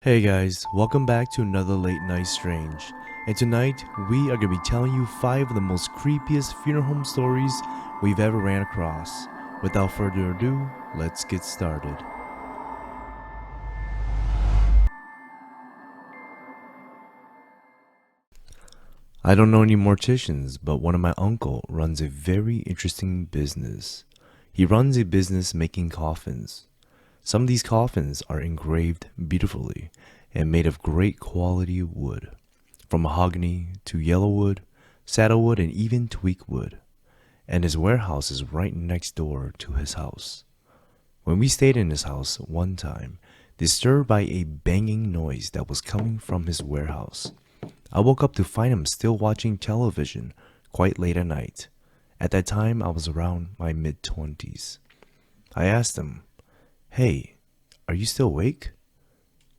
Hey guys, welcome back to another Late Night Strange. And tonight, we are going to be telling you 5 of the most creepiest funeral home stories we've ever ran across. Without further ado, let's get started. I don't know any morticians, but one of my uncle runs a very interesting business. He runs a business making coffins. Some of these coffins are engraved beautifully and made of great quality wood, from mahogany to yellowwood, saddlewood, and even teakwood. And his warehouse is right next door to his house. When we stayed in his house one time, disturbed by a banging noise that was coming from his warehouse, I woke up to find him still watching television quite late at night. At that time, I was around my mid-20s. I asked him, "Hey, are you still awake?"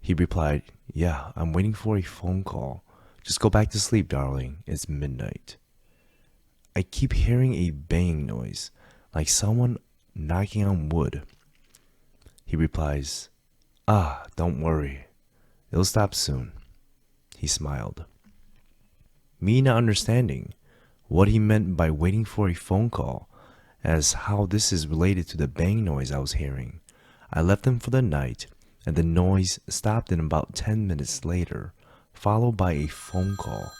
He replied, "Yeah, I'm waiting for a phone call. Just go back to sleep, darling. It's midnight." I keep hearing a banging noise, like someone knocking on wood. He replies, "Don't worry. It'll stop soon." He smiled. Me not understanding what he meant by waiting for a phone call, as how this is related to the bang noise I was hearing, I left him for the night, and the noise stopped in about 10 minutes later, followed by a phone call.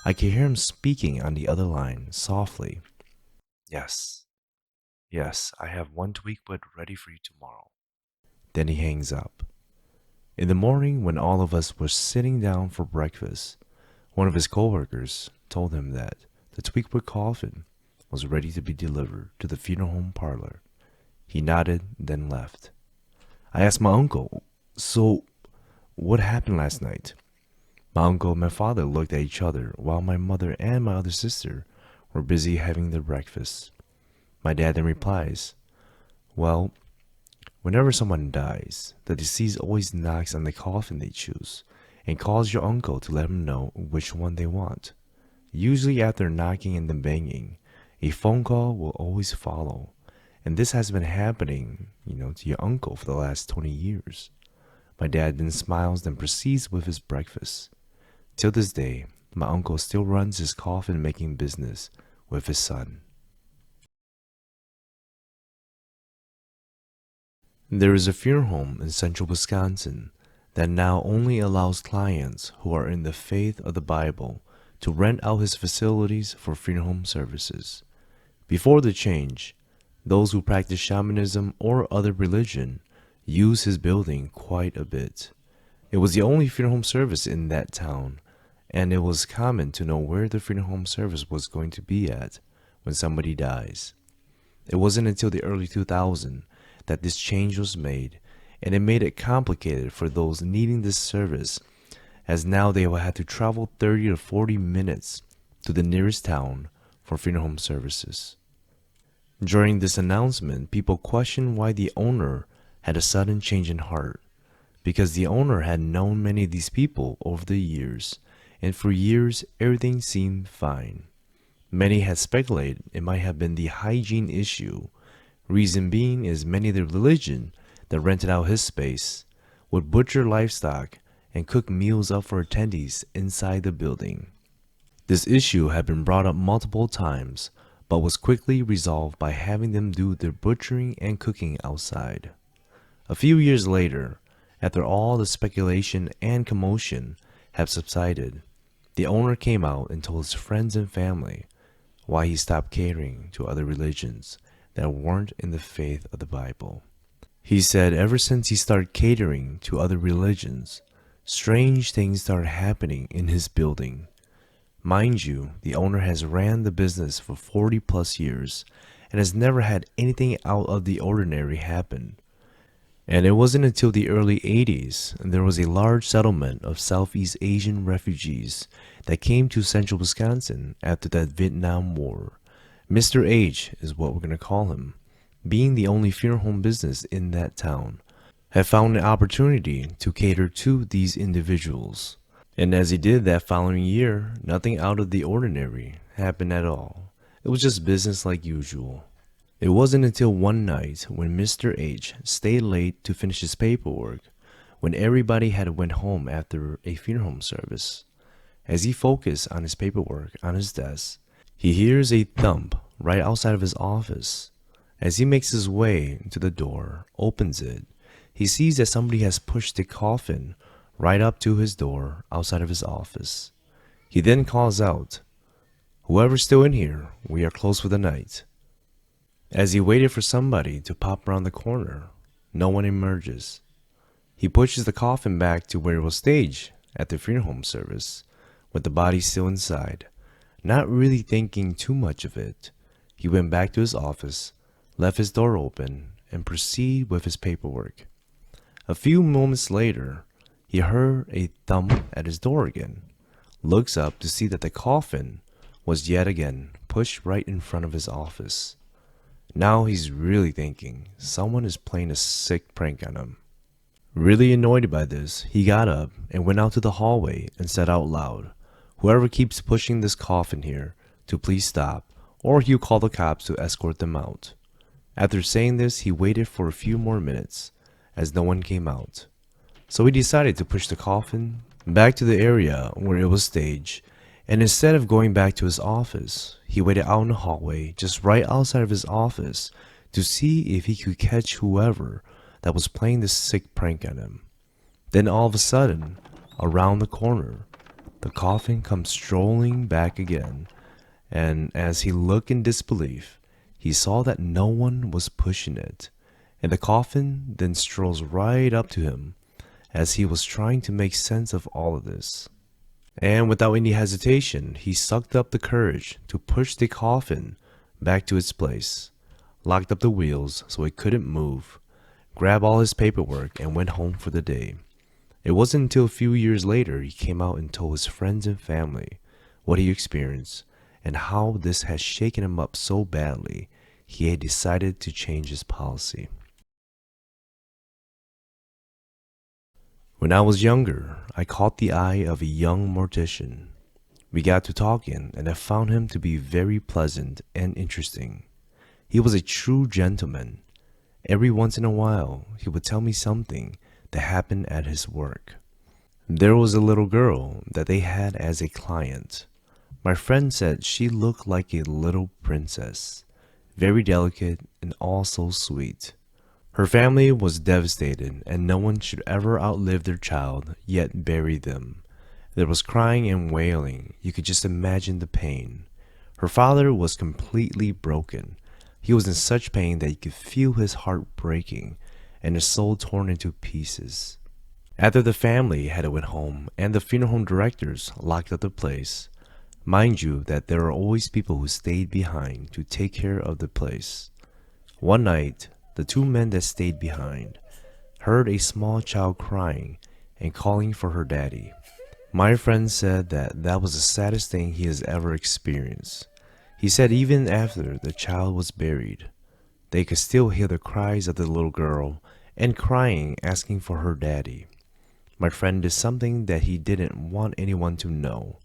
I could hear him speaking on the other line, softly. "Yes, yes, I have one tweakwood ready for you tomorrow." Then he hangs up. In the morning, when all of us were sitting down for breakfast, one of his coworkers told him that the tweakwood coffin was ready to be delivered to the funeral home parlor. He nodded, then left. I asked my uncle, "So, what happened last night?" My uncle and my father looked at each other while my mother and my other sister were busy having their breakfast. My dad then replies, "Well, whenever someone dies, the deceased always knocks on the coffin they choose and calls your uncle to let him know which one they want. Usually after knocking and then banging, a phone call will always follow. And this has been happening, to your uncle for the last 20 years. My dad then smiles and proceeds with his breakfast. Till this day, my uncle still runs his coffin making business with his son. There is a funeral home in central Wisconsin that now only allows clients who are in the faith of the Bible to rent out his facilities for funeral home services. Before the change, those who practice shamanism or other religion use his building quite a bit. It was the only funeral home service in that town, and it was common to know where the funeral home service was going to be at when somebody dies. It wasn't until the early 2000s that this change was made, and it made it complicated for those needing this service, as now they will have to travel 30 to 40 minutes to the nearest town for funeral home services. During this announcement, people questioned why the owner had a sudden change in heart, because the owner had known many of these people over the years, and for years everything seemed fine. Many had speculated it might have been the hygiene issue. Reason being is many of the religion that rented out his space would butcher livestock and cook meals up for attendees inside the building. This issue had been brought up multiple times, but was quickly resolved by having them do their butchering and cooking outside. A few years later, after all the speculation and commotion had subsided, the owner came out and told his friends and family why he stopped catering to other religions that weren't in the faith of the Bible. He said ever since he started catering to other religions, strange things started happening in his building. Mind you, the owner has ran the business for 40 plus years and has never had anything out of the ordinary happen. And it wasn't until the early 80s there was a large settlement of Southeast Asian refugees that came to central Wisconsin after that Vietnam War. Mr. H is what we're going to call him, being the only funeral home business in that town, had found an opportunity to cater to these individuals. And as he did that following year, nothing out of the ordinary happened at all. It was just business like usual. It wasn't until one night when Mr. H stayed late to finish his paperwork when everybody had went home after a funeral service. As he focused on his paperwork on his desk, he hears a thump right outside of his office. As he makes his way to the door, opens it, he sees that somebody has pushed the coffin right up to his door outside of his office. He then calls out, "Whoever's still in here, we are closed for the night." As he waited for somebody to pop around the corner, no one emerges. He pushes the coffin back to where it was staged at the funeral home service, with the body still inside. Not really thinking too much of it, he went back to his office, left his door open, and proceeded with his paperwork. A few moments later, he heard a thump at his door again, looks up to see that the coffin was yet again pushed right in front of his office. Now he's really thinking someone is playing a sick prank on him. Really annoyed by this, he got up and went out to the hallway and said out loud, "Whoever keeps pushing this coffin here, to please stop, or he'll call the cops to escort them out." After saying this, he waited for a few more minutes, as no one came out. So he decided to push the coffin back to the area where it was staged, and instead of going back to his office, he waited out in the hallway just right outside of his office to see if he could catch whoever that was playing this sick prank on him. Then all of a sudden, around the corner, the coffin comes strolling back again, and as he looked in disbelief, he saw that no one was pushing it, and the coffin then strolls right up to him as he was trying to make sense of all of this. And without any hesitation, he sucked up the courage to push the coffin back to its place, locked up the wheels so it couldn't move, grabbed all his paperwork, and went home for the day. It wasn't until a few years later he came out and told his friends and family what he experienced and how this had shaken him up so badly he had decided to change his policy. When I was younger, I caught the eye of a young mortician. We got to talking, and I found him to be very pleasant and interesting. He was a true gentleman. Every once in a while, he would tell me something that happened at his work. There was a little girl that they had as a client. My friend said she looked like a little princess, very delicate and also sweet. Her family was devastated, and no one should ever outlive their child, yet bury them. There was crying and wailing. You could just imagine the pain. Her father was completely broken. He was in such pain that you could feel his heart breaking and his soul torn into pieces. After the family had went home and the funeral home directors locked up the place, mind you that there are always people who stayed behind to take care of the place. One night, the two men that stayed behind heard a small child crying and calling for her daddy. My friend said that that was the saddest thing he has ever experienced. He said even after the child was buried, they could still hear the cries of the little girl and crying asking for her daddy. My friend did something that he didn't want anyone to know.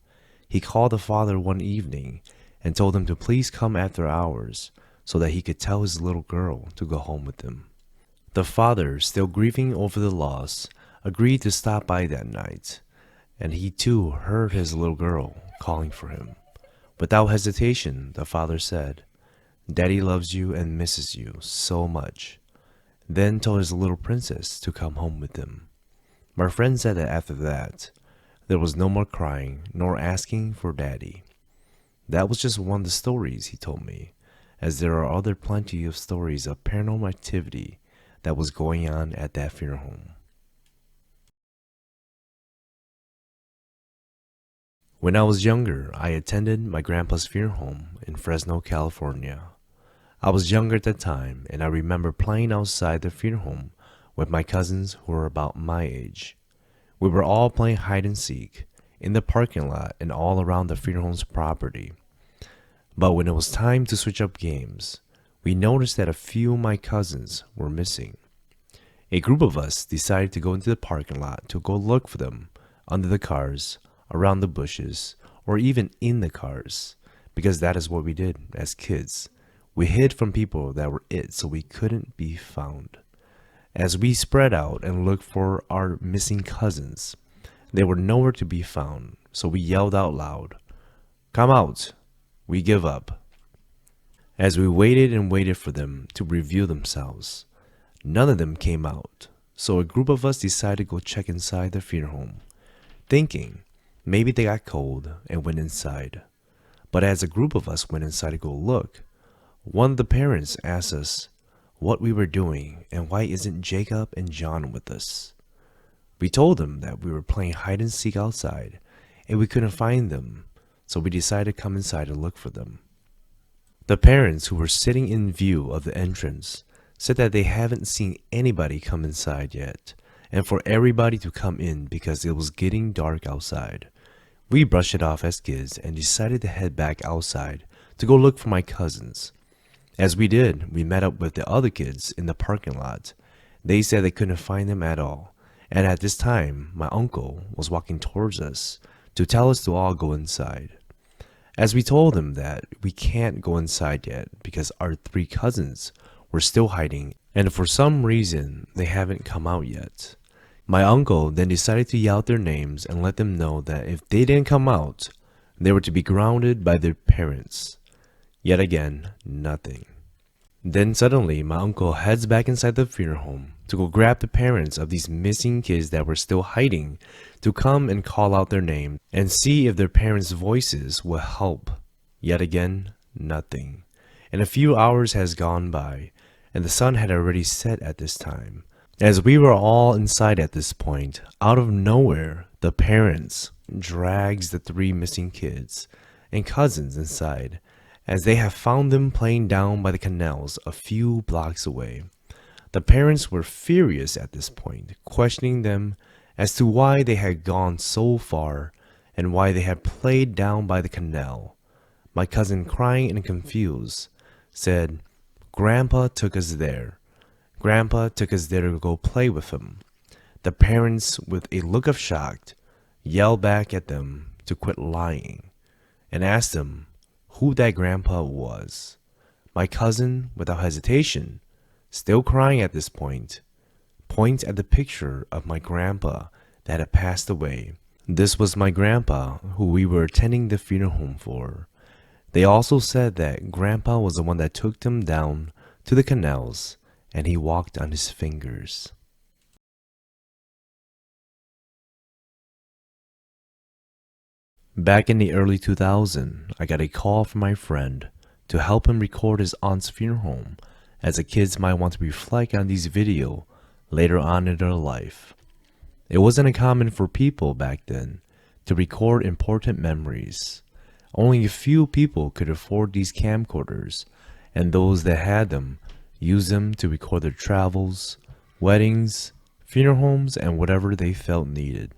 He called the father one evening and told him to please come after hours so that he could tell his little girl to go home with him. The father, still grieving over the loss, agreed to stop by that night, and he too heard his little girl calling for him. Without hesitation, the father said, "Daddy loves you and misses you so much," then told his little princess to come home with him. My friend said that after that, there was no more crying nor asking for daddy. That was just one of the stories he told me, as there are other plenty of stories of paranormal activity that was going on at that funeral home. When I was younger, I attended my grandpa's funeral home in Fresno, California. I was younger at the time, and I remember playing outside the funeral home with my cousins who were about my age. We were all playing hide and seek in the parking lot and all around the funeral home's property. But when it was time to switch up games, we noticed that a few of my cousins were missing. A group of us decided to go into the parking lot to go look for them under the cars, around the bushes, or even in the cars, because that is what we did as kids. We hid from people that were it so we couldn't be found. As we spread out and looked for our missing cousins, they were nowhere to be found, so we yelled out loud, "Come out! We give up." As we waited and waited for them to reveal themselves, none of them came out, so a group of us decided to go check inside the funeral home, thinking maybe they got cold and went inside. But as a group of us went inside to go look, one of the parents asked us what we were doing and why isn't Jacob and John with us. We told them that we were playing hide and seek outside and we couldn't find them, so we decided to come inside to look for them. The parents who were sitting in view of the entrance said that they haven't seen anybody come inside yet, and for everybody to come in because it was getting dark outside. We brushed it off as kids and decided to head back outside to go look for my cousins. As we did, we met up with the other kids in the parking lot. They said they couldn't find them at all, and at this time, my uncle was walking towards us to tell us to all go inside. As we told him that we can't go inside yet because our 3 cousins were still hiding, and for some reason, they haven't come out yet. My uncle then decided to yell out their names and let them know that if they didn't come out, they were to be grounded by their parents. Yet again, nothing. Then suddenly, my uncle heads back inside the funeral home to go grab the parents of these missing kids that were still hiding to come and call out their name and see if their parents' voices will help. Yet again, nothing. And a few hours has gone by, and the sun had already set at this time. As we were all inside at this point, out of nowhere, the parents drags the 3 missing kids and cousins inside, as they have found them playing down by the canals a few blocks away. The parents were furious at this point, questioning them as to why they had gone so far and why they had played down by the canal. My cousin, crying and confused, said, "Grandpa took us there. Grandpa took us there to go play with him." The parents, with a look of shock, yelled back at them to quit lying and asked them who that grandpa was. My cousin, without hesitation, still crying at this point, points at the picture of my grandpa that had passed away. This was my grandpa who we were attending the funeral home for. They also said that grandpa was the one that took them down to the canals and he walked on his fingers. Back in the early 2000s, I got a call from my friend to help him record his aunt's funeral home, as the kids might want to reflect on these videos later on in their life. It wasn't uncommon for people back then to record important memories. Only a few people could afford these camcorders, and those that had them used them to record their travels, weddings, funeral homes, and whatever they felt needed.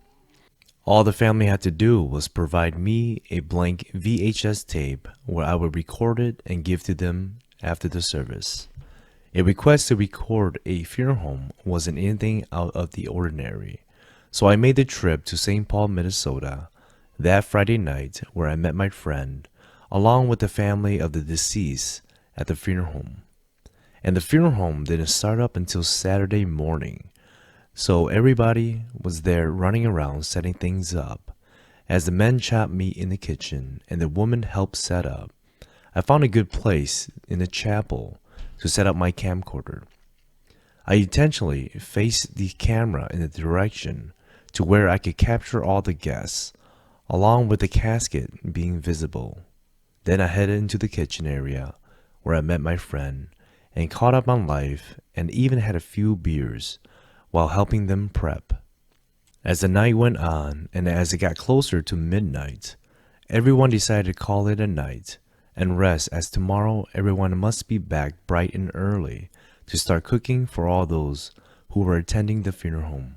All the family had to do was provide me a blank VHS tape where I would record it and give to them after the service. A request to record a funeral home wasn't anything out of the ordinary, so I made the trip to St. Paul, Minnesota that Friday night, where I met my friend along with the family of the deceased at the funeral home. And the funeral home didn't start up until Saturday morning, so everybody was there running around setting things up. As the men chopped meat in the kitchen and the woman helped set up, I found a good place in the chapel to set up my camcorder. I intentionally faced the camera in the direction to where I could capture all the guests, along with the casket being visible. Then I headed into the kitchen area where I met my friend and caught up on life and even had a few beers while helping them prep. As the night went on and as it got closer to midnight, everyone decided to call it a night and rest, as tomorrow everyone must be back bright and early to start cooking for all those who were attending the funeral home.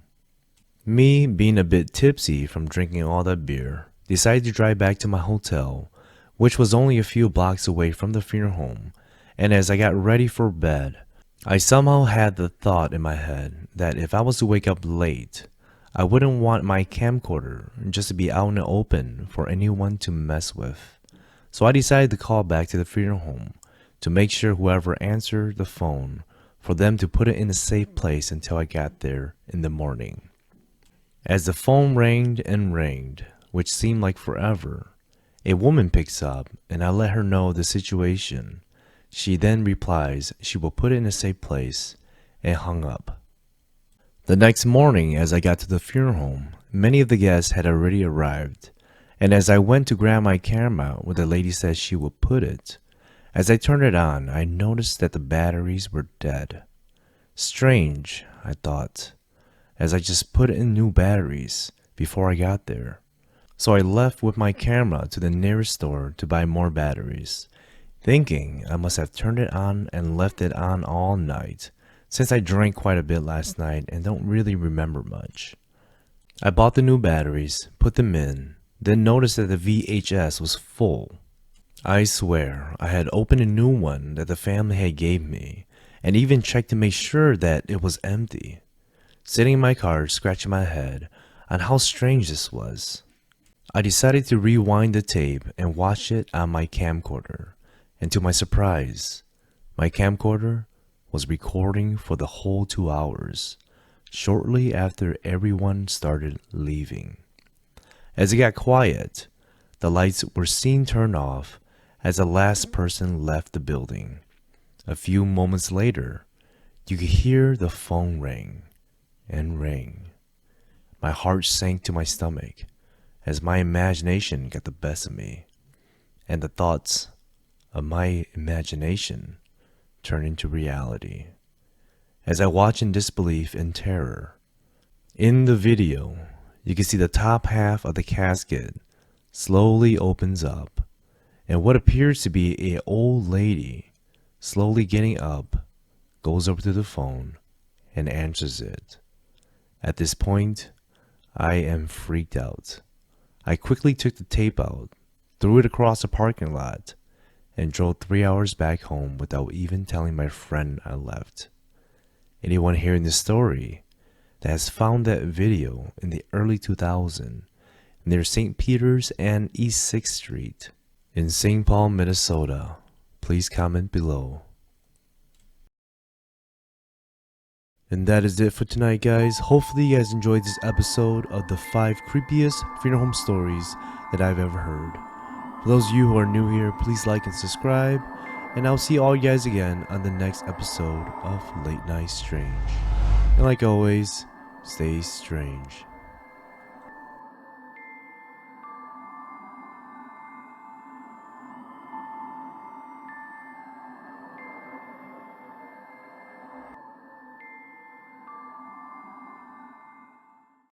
Me, being a bit tipsy from drinking all that beer, decided to drive back to my hotel, which was only a few blocks away from the funeral home, and as I got ready for bed, I somehow had the thought in my head that if I was to wake up late, I wouldn't want my camcorder just to be out in the open for anyone to mess with. So I decided to call back to the funeral home to make sure whoever answered the phone for them to put it in a safe place until I got there in the morning. As the phone rang and rang, which seemed like forever, a woman picks up and I let her know the situation. She then replies she will put it in a safe place and hung up. The next morning, as I got to the funeral home, many of the guests had already arrived, and as I went to grab my camera where the lady said she would put it, as I turned it on, I noticed that the batteries were dead. Strange, I thought, as I just put in new batteries before I got there. So I left with my camera to the nearest store to buy more batteries, thinking I must have turned it on and left it on all night, since I drank quite a bit last night and don't really remember much. I bought the new batteries, put them in, then noticed that the VHS was full. I swear I had opened a new one that the family had gave me, and even checked to make sure that it was empty. Sitting in my car, scratching my head on how strange this was, I decided to rewind the tape and watch it on my camcorder, and to my surprise, my camcorder was recording for the whole 2 hours, shortly after everyone started leaving. As it got quiet, the lights were seen turned off as the last person left the building. A few moments later, you could hear the phone ring and ring. My heart sank to my stomach as my imagination got the best of me, and the thoughts of my imagination turned into reality. As I watched in disbelief and terror, in the video, you can see the top half of the casket slowly opens up, and what appears to be an old lady slowly getting up goes over to the phone and answers it. At this point, I am freaked out. I quickly took the tape out, threw it across the parking lot, and drove 3 hours back home without even telling my friend I left. Anyone hearing this story that has found that video in the early 2000s near St. Peter's and East 6th Street in St. Paul, Minnesota, please comment below. And that is it for tonight, guys. Hopefully you guys enjoyed this episode of the 5 creepiest funeral home stories that I've ever heard. For those of you who are new here, please like and subscribe, and I'll see all you guys again on the next episode of Late Night Strange. And like always, stay strange.